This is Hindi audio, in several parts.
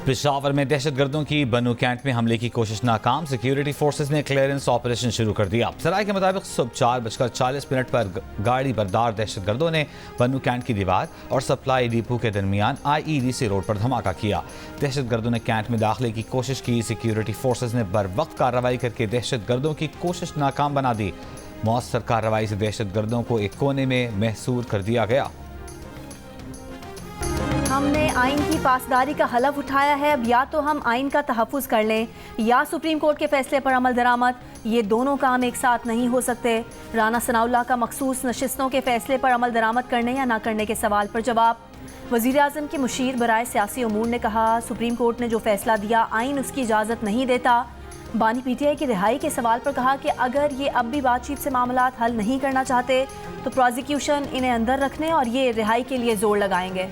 पेशावर में दहशतगर्दों की बनू कैंट में हमले की कोशिश नाकाम। सिक्योरिटी फोर्सेज ने क्लियरेंस ऑपरेशन शुरू कर दिया। सराय के मुताबिक सुबह 4:40 पर गाड़ी बरदार दहशतगर्दों ने बनू कैंट की दीवार और सप्लाई डिपो के दरमियान IEDC रोड पर धमाका किया। दहशतगर्दों ने कैंट में दाखिले की कोशिश की। सिक्योरिटी फोर्सेज ने बर वक्त कार्रवाई करके दहशतगर्दों की कोशिश नाकाम बना दी। मौसर कार्रवाई से दहशतगर्दों को एक कोने में महसूर कर दिया गया। हमने आइन की पासदारी का हलफ उठाया है। अब या तो हम आइन का तहफ़्फ़ुज़ कर लें या सुप्रीम कोर्ट के फैसले पर अमल दरामद। ये दोनों काम एक साथ नहीं हो सकते। राना सनाउल्लाह का मखसूस नशिस्तों के फैसले पर अमल दरामद करने या ना करने के सवाल पर जवाब। वज़ीर आज़म के मुशीर बराए सियासी उमूर ने कहा, सुप्रीम कोर्ट ने जो फैसला दिया आइन उसकी इजाज़त नहीं देता। बानी PTI की रिहाई के सवाल पर कहा कि अगर ये अब भी बातचीत से मामलात हल नहीं करना चाहते तो प्रोसिक्यूशन इन्हें अंदर रखने और ये रिहाई के लिए जोर लगाएंगे।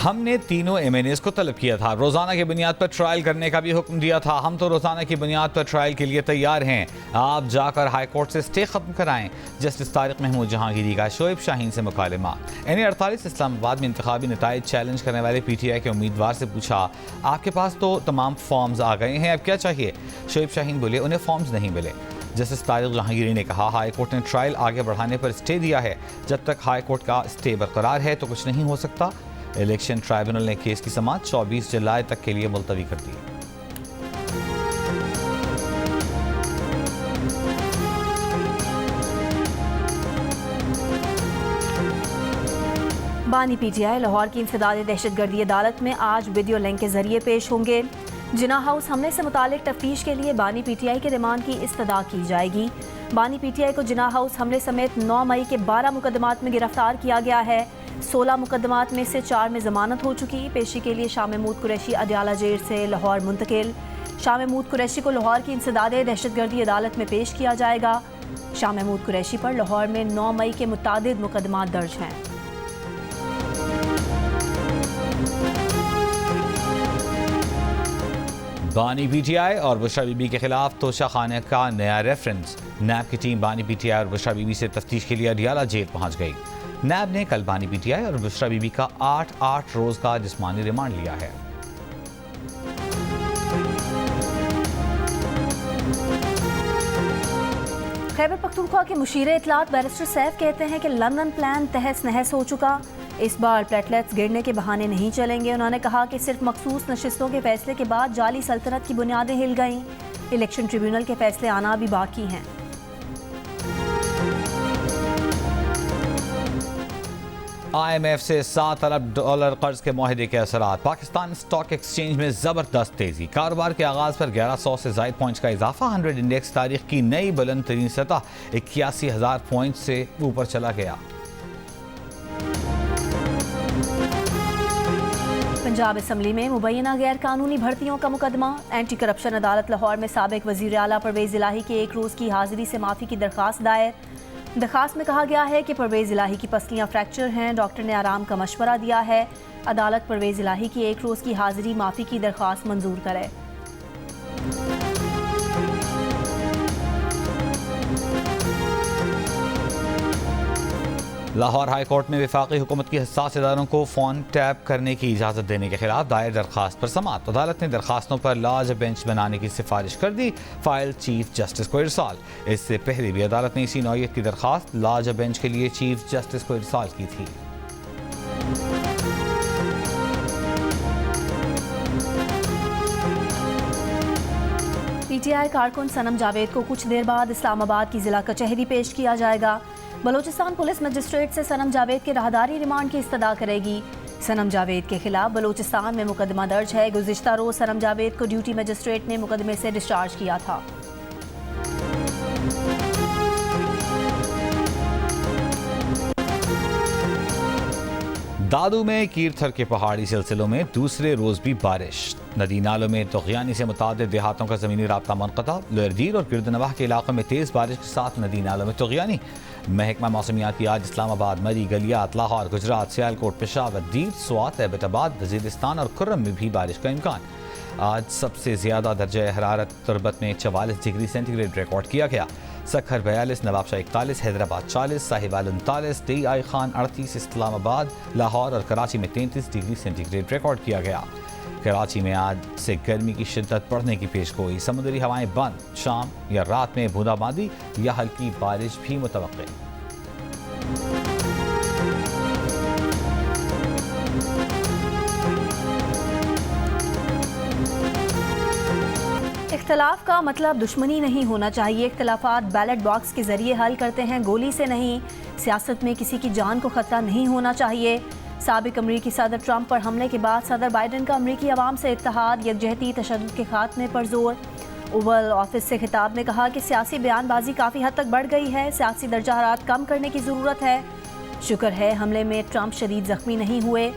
हमने तीनों MNAs को तलब किया था। रोज़ाना की बुनियाद पर ट्रायल करने का भी हुक्म दिया था। हम तो रोज़ाना की बुनियाद पर ट्रायल के लिए तैयार हैं। आप जाकर हाई कोर्ट से स्टे खत्म कराएं। जस्टिस तारिक महमूद जहांगीरी का शोएब शाहीन से मुकालमा। NA48 इस्लामाबाद में इंतखाबी नताइज चैलेंज करने वाले PTI के उम्मीदवार से पूछा, आपके पास तो तमाम फॉर्म्स आ गए हैं, अब क्या चाहिए? शोएब शाहीन बोले, उन्हें फॉर्म्स नहीं मिले। जस्टिस तारिक जहांगीरी ने कहा, हाई कोर्ट ने ट्रायल आगे बढ़ाने पर स्टे दिया है। जब तक हाई कोर्ट का स्टे बरकरार है तो कुछ नहीं हो सकता। इलेक्शन ट्राइब्यूनल ने केस की समाअत 24 जुलाई तक के लिए मुलतवी कर दी। बानी PTI लाहौर की इंसदाद दहशतगर्दी अदालत में आज वीडियो लिंक के जरिए पेश होंगे। जिना हाउस हमले से मुतालिक तफ्तीश के लिए बानी PTI के रिमांड की इस्तदा की जाएगी। बानी PTI को जिना हाउस हमले समेत 9 मई के 12 मुकदमात में गिरफ्तार किया गया है। 16 मुकदमात में से 4 में जमानत हो चुकी। पेशी के लिए शाह महमूद कुरैशी अडयाला जेल से लाहौर मुंतकिल। शाह महमूद कुरैशी को लाहौर की इंसदाद दहशतगर्दी अदालत में पेश किया जाएगा। शाह महमूद कुरैशी पर लाहौर में 9 मई के मुतादिद मुकदमात दर्ज हैं। बानी PTI और बुशरा बीबी के खिलाफ तोशा खाने का नया रेफरेंस। नैब की टीम बानी PTI और बुशरा बीबी से तफ्तीश के लिए अडयाला जेल पहुंच गई। नैब ने कल बानी PTI और बुशरा बीबी का 8 रोज का जिस्मानी रिमांड लिया है। खैबर पख्तूनख्वा के मुशीर इतलात बैरिस्टर सैफ कहते हैं कि लंदन प्लान तहस नहस हो चुका। इस बार प्लेटलेट्स गिरने के बहाने नहीं चलेंगे। उन्होंने कहा कि सिर्फ मखसूस नशिस्तों के फैसले के बाद जाली सल्तनत की बुनियादें हिल गईं। इलेक्शन ट्रिब्यूनल के फैसले आना भी बाकी हैं। IMF से $7 अरब कर्ज के मुआहदे के असरात। पाकिस्तान स्टॉक एक्सचेंज में जबरदस्त तेजी। कारोबार के आगाज पर 1100 से ज़ायद पॉइंट्स का इजाफा। 100 इंडेक्स तारीख की नई बुलंद तरीन सतह 81,000 पॉइंट से ऊपर चला गया। पंजाब असम्बली में मुबैना गैर कानूनी भर्तियों का मुकदमा। एंटी करप्शन अदालत लाहौर में साबिक वजीर आला परवेज इलाही की 1 रोज़ की हाजिरी से माफ़ी की दरख्वास्त दायर। दरख्वास्त में कहा गया है कि परवेज इलाही की पसलियाँ फ्रैक्चर हैं। डॉक्टर ने आराम का मशवरा दिया है। अदालत परवेज इलाही की 1 रोज़ की हाजिरी माफ़ी की दरख्वास्त मंजूर करे। लाहौर हाई कोर्ट में वफाकी हुकूमत की हसास इदारों को फ़ोन टैप करने की इजाज़त देने के खिलाफ दायर दरख्वास्त पर समाअत। अदालत ने दरख्वास्तों पर लार्ज बेंच बनाने की सिफारिश कर दी। फाइल चीफ जस्टिस को इरसाल। इससे पहले भी अदालत ने इसी नौयत की दरख्वास्त लार्ज बेंच के लिए चीफ जस्टिस को इरसाल की थी। PTI कारकुन सनम जावेद को कुछ देर बाद इस्लामाबाद की जिला कचहरी पेश किया जाएगा। बलोचिस्तान पुलिस मजिस्ट्रेट से सनम जावेद के राहदारी रिमांड की इस्तदा करेगी। सनम जावेद के खिलाफ बलोचिस्तान में मुकदमा दर्ज है। गुज़िश्ता रोज सनम जावेद को ड्यूटी मजिस्ट्रेट ने मुकदमे से डिस्चार्ज किया था। दादू में कीरथर के पहाड़ी सिलसिलों में दूसरे रोज भी बारिश। नदी नालों में तग़यानी से मुतादिद देहातों का ज़मीनी राब्ता मुनक़ता। लोअरदीर और गिरदनवाह के इलाकों में तेज़ बारिश के साथ नदी नालों में तग़यानी। महकमा मौसमियात की आज इस्लामाबाद, मरी, गलियात, लाहौर, गुजरात, सियालकोट, पेशावर, दीव, स्वात, एबटाबाद, वज़ीरिस्तान और खुर्रम में भी बारिश का इम्कान। आज सबसे ज़्यादा दर्जा हरारत तुरबत में 44 डिग्री सेंटीग्रेड रिकॉर्ड किया गया। सखर 42, नवाबशाह 41, हैदराबाद 40, साहिवाल 39, DI खान 38, इस्लामाबाद, लाहौर और कराची में 33 डिग्री सेंटीग्रेड रिकॉर्ड किया गया। कराची में आज से गर्मी की शिद्दत बढ़ने की पेशगोई, समुद्री हवाएं बंद, शाम या रात में बूंदाबांदी या हल्की बारिश भी मुतवक्के। इख्तलाफ का मतलब दुश्मनी नहीं होना चाहिए। इख्तलाफात बैलेट बॉक्स के जरिए हल करते हैं, गोली से नहीं। सियासत में किसी की जान को खतरा नहीं होना चाहिए। साबिक अमरीकी सदर ट्रंप पर हमले के बाद सदर बाइडन का अमरीकी अवाम से इत्तेहाद, यकजहती, तशद्दुद के खात्मे पर जोर। ओवल ऑफिस से खिताब में कहा कि सियासी बयानबाजी काफ़ी हद तक बढ़ गई है, सियासी दर्जा हरारत कम करने की ज़रूरत है। शुक्र है हमले में ट्रंप शदीद ज़ख्मी नहीं हुए।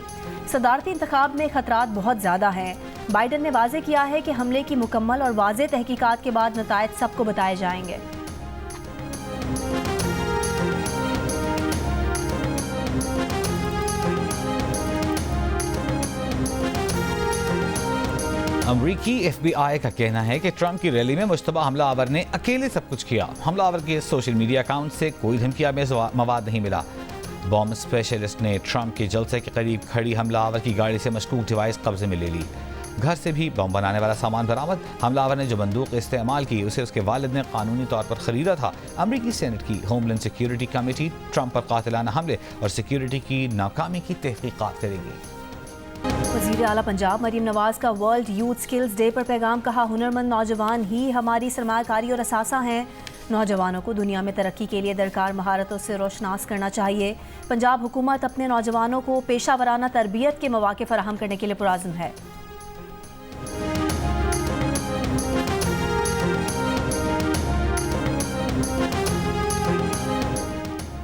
सदारती इंतखाब में खतरात बहुत ज़्यादा हैं। बाइडन ने वाज़े किया है कि हमले की मुकम्मल और वाज़े तहकीकात के बाद नतायज सबको बताए जाएंगे। अमरीकी FBI का कहना है कि ट्रंप की रैली में मुश्तबा हमलावर ने अकेले सब कुछ किया। हमलावर के सोशल मीडिया अकाउंट से कोई धमकी आमेज मवाद नहीं मिला। बॉम्ब स्पेशलिस्ट ने ट्रंप के जलसे के करीब खड़ी हमलावर की गाड़ी से मशकूक डिवाइस कब्जे में ले ली। घर से भी बम बनाने वाला सामान बरामद। हमलावर ने जो बंदूक इस्तेमाल की उसे उसके वालिद ने कानूनी तौर पर खरीदा था। अमरीकी सेनेट की होमलैंड सिक्योरिटी कमेटी ट्रंप पर कातिलाना हमले और सिक्योरिटी की नाकामी की तहकीकात करेगी। वज़ीर आला पंजाब मरीम नवाज का वर्ल्ड यूथ स्किल्स डे पर पैगाम, कहा हुनरमंद नौजवान ही हमारी सरमायाकारी और असासा हैं। नौजवानों को दुनिया में तरक्की के लिए दरकार महारतों से रोशनास करना चाहिए। पंजाब हुकूमत अपने नौजवानों को पेशा वराना तरबियत के मौके फराहम करने के लिए पुरअज़्म है।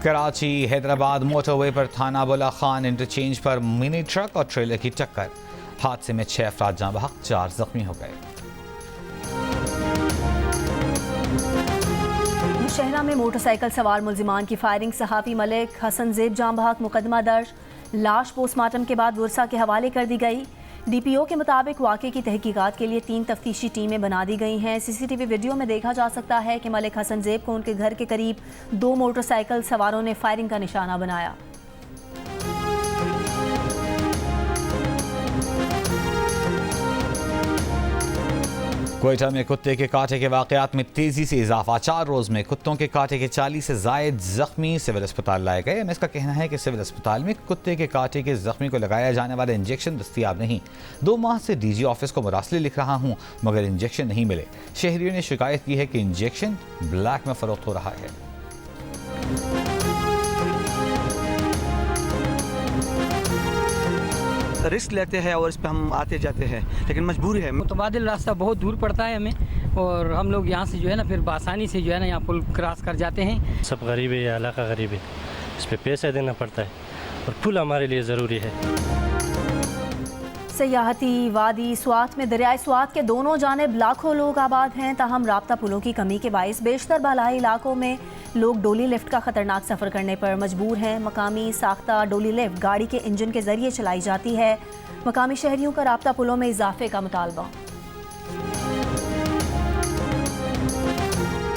कराची हैदराबाद मोटरवे पर थाना बुला खान इंटरचेंज पर मिनी ट्रक और ट्रेलर की टक्कर। हादसे में 6 अफराद जाँ बहक, 4 जख्मी हो गए। शहरा में मोटरसाइकिल सवार मुल्जिमान की फायरिंग, सहाफ़ी मलिक हसन ज़ेब जाँ बहक, मुकदमा दर्ज। लाश पोस्टमार्टम के बाद वर्सा के हवाले कर दी गई। DPO के मुताबिक वाक़े की तहकीकात के लिए 3 तफ्तीशी टीमें बना दी गई हैं। CCTV वीडियो में देखा जा सकता है कि मलिक हसन ज़ेब को उनके घर के करीब 2 मोटरसाइकिल सवारों ने फायरिंग का निशाना बनाया। कोयटा में कुत्ते के कांटे के वाक़यात में तेज़ी से इजाफा। 4 रोज़ में कुत्तों के कांटे के 40 से ज़ायद ज़ख्मी सिविल अस्पताल लाए गए। एमएस का कहना है कि सिविल अस्पताल में कुत्ते के कांटे के ज़ख्मी को लगाया जाने वाला इंजेक्शन दस्तियाब नहीं। 2 माह से DG ऑफिस को मुरासले लिख रहा हूँ मगर इंजेक्शन नहीं मिले। शहरियों ने शिकायत की है कि इंजेक्शन ब्लैक में फ़रोख्त हो रहा है। रिस्क लेते हैं और इस पर हम आते जाते हैं, लेकिन मजबूरी है। मुतबादिल रास्ता बहुत दूर पड़ता है हमें और हम लोग यहाँ से जो है ना फिर आसानी से जो है ना यहाँ पुल क्रॉस कर जाते हैं। सब गरीब है, ये इलाका गरीब है, इस पर पैसा देना पड़ता है और पुल हमारे लिए ज़रूरी है। सयाहती वादी स्वात में दरियाए स्वात के दोनों जानिब लाखों लोग आबाद हैं, ताहम राब्ता पुलों की कमी के बाइस बेशतर बालाई इलाकों में लोग डोली लिफ्ट का खतरनाक सफ़र करने पर मजबूर हैं। मकामी साख्ता डोली लिफ्ट गाड़ी के इंजन के जरिए चलाई जाती है। मकामी शहरियों का राब्ता पुलों में इजाफे का मुतालबा।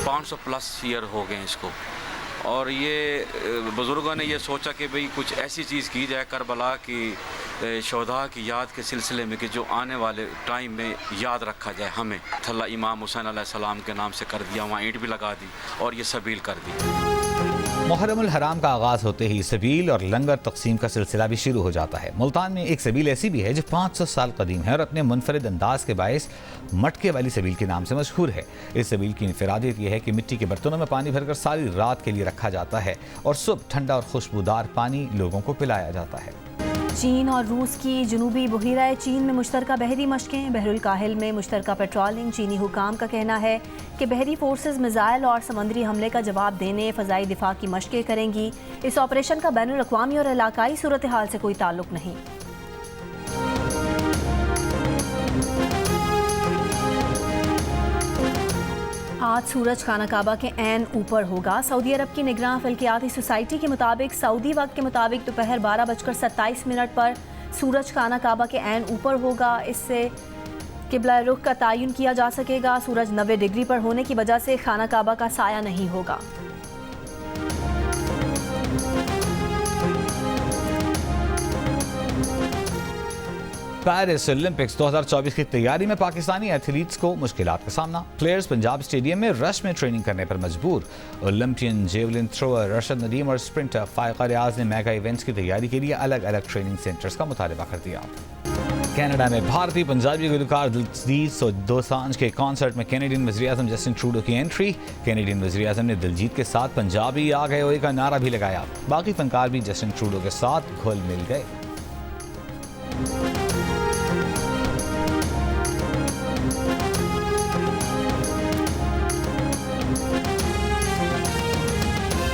500+ ईयर हो गए इसको और ये बुज़ुर्गों ने ये सोचा कि भाई कुछ ऐसी चीज़ की जाए करबला की शोधा की याद के सिलसिले में कि जो आने वाले टाइम में याद रखा जाए हमें। थल्ला इमाम हुसैन अलैहिस्सलाम के नाम से कर दिया, वहाँ ईंट भी लगा दी और ये सबील कर दी। मुहर्रमुल हराम का आगाज़ होते ही सबील और लंगर तकसीम का सिलसिला भी शुरू हो जाता है। मुल्तान में एक सबील ऐसी भी है जो 500 साल कदीम है और अपने मुनफरिद अंदाज के बायस मटके वाली सबील के नाम से मशहूर है। इस सबील की इनफरादियत यह है कि मिट्टी के बर्तनों में पानी भरकर सारी रात के लिए रखा जाता है और सुबह ठंडा और खुशबूदार पानी लोगों को पिलाया जाता है। चीन और रूस की जनूबी बहिरा चीन में मुश्तरका बहरी मशकें, बहरुल काहिल में मुश्तरका पेट्रोलिंग। चीनी हुकाम का कहना है कि बहरी फोर्सेस मिसाइल और समंदरी हमले का जवाब देने फ़ज़ाई दिफा की मशकें करेंगी। इस ऑपरेशन का बैनुल अक़वामी और इलाकाई सूरत हाल से कोई ताल्लुक नहीं। आज सूरज खाना काबा के ऐन ऊपर होगा। सऊदी अरब की निगरान फल्कियाती सोसाइटी के मुताबिक सऊदी वक्त के मुताबिक दोपहर 12:27 पर सूरज खाना काबा के ऐन ऊपर होगा। इससे किबला रुख का तयन किया जा सकेगा। सूरज 90 डिग्री पर होने की वजह से खाना काबा का साया नहीं होगा। पेरिस ओलंपिक्स 2024 की तैयारी में पाकिस्तानी एथलीट्स को मुश्किलात का सामना। प्लेयर्स पंजाब स्टेडियम में रश में ट्रेनिंग करने पर मजबूर। ओलंपियन जेवलिन थ्रोअर रशद नदीम और स्प्रिंटर फाइका रियाज ने मेगा इवेंट्स की तैयारी के लिए अलग अलग ट्रेनिंग सेंटर्स का मुतालबा कर दिया। कनाडा में भारतीय पंजाबी गुलकार दिलजीत दोसांझ के कॉन्सर्ट में कैनेडियन वज़ीर-ए-आज़म जस्टिन ट्रूडो की एंट्री। कैनेडियन वज़ीर-ए-आज़म ने दिलजीत के साथ पंजाबी आ गए ओए का नारा भी लगाया। बाकी फनकार भी जस्टिन ट्रूडो के साथ घुल मिल गए।